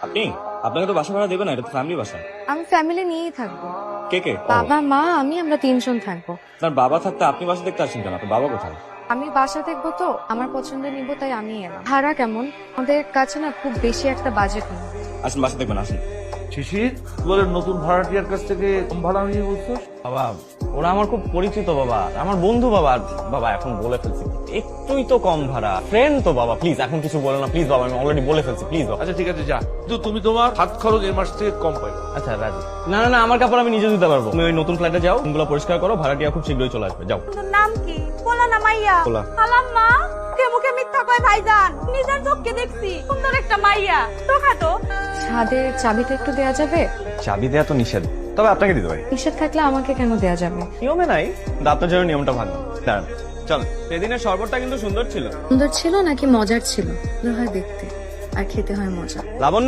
আপনি আপনাকে তো বাসা ভাড়া দেবে না, এটা তো ফ্যামিলি বাসা। আমি ফ্যামিলি নিয়েই থাকবো। কে কে? বাবা মা আমি আমরা 3 জন থাকবো। আপনার বাবা থাকতে আপনি বাসা দেখতে আসছেন কেন? আপনার বাবা কোথায়? আমি বাসা দেখবো তো আমার পছন্দের নিবো, তাই আমি এলাম। ভাড়া কেমন? আমাদের কাছে না খুব বেশি একটা বাজেট নেই। আসুন বাসা দেখবেন, আসুন। শিশির, বলে নতুন ভাড়াটিয়ার কাছ থেকে কম ভাড়া নিয়ে বলছো? বাবা ওরা আমার খুব পরিচিত বাবা, আমার বন্ধু বাবা। আর বাবা এখন বলে ফেলছি, একটুই তো কম ভাড়া, ফ্রেন্ড তো বাবা, প্লিজ এখন কিছু বলো না প্লিজ বাবা, আমি অলরেডি বলে ফেলছি প্লিজ বাবা। আচ্ছা ঠিক আছে, যা, কিন্তু তুমি তোমার হাত খরচ এর মাস থেকে কম পাইবে। আচ্ছা রাজি। না না না, আমার কাপড় আমি নিজে দিতে পারবো। তুমি ওই নতুন ফ্ল্যাটে যাও, রুমগুলো পরিষ্কার করো, ভাড়াটিয়া খুব শীঘ্রই চলে আসবে, যাও। তোর নাম কি? বলা না মাইয়া। বলা। সালাম মা। মুখে মুখে মিথ্যা কয় ভাইজান, নিজের চোখকে দেখছি সুন্দর একটা মাইয়া। তো খাটো ছাদের চাবিটা একটু দেয়া যাবে? চাবি দেয়া তো নিষেধ, তবে আপনাকে দিতে পারি। নিষেধ থাকলে আমাকে কেন দেয়া যাবে? নিয়মে নাই, কিন্তু আপনার জন্য নিয়মটা ভালো। দাঁড়ান, চল। সেদিনের শরবতটা কিন্তু সুন্দর ছিল। সুন্দর ছিল নাকি মজার ছিল? সুন্দর হয় দেখতে আর খেতে হয় মজা। লাবণ্য।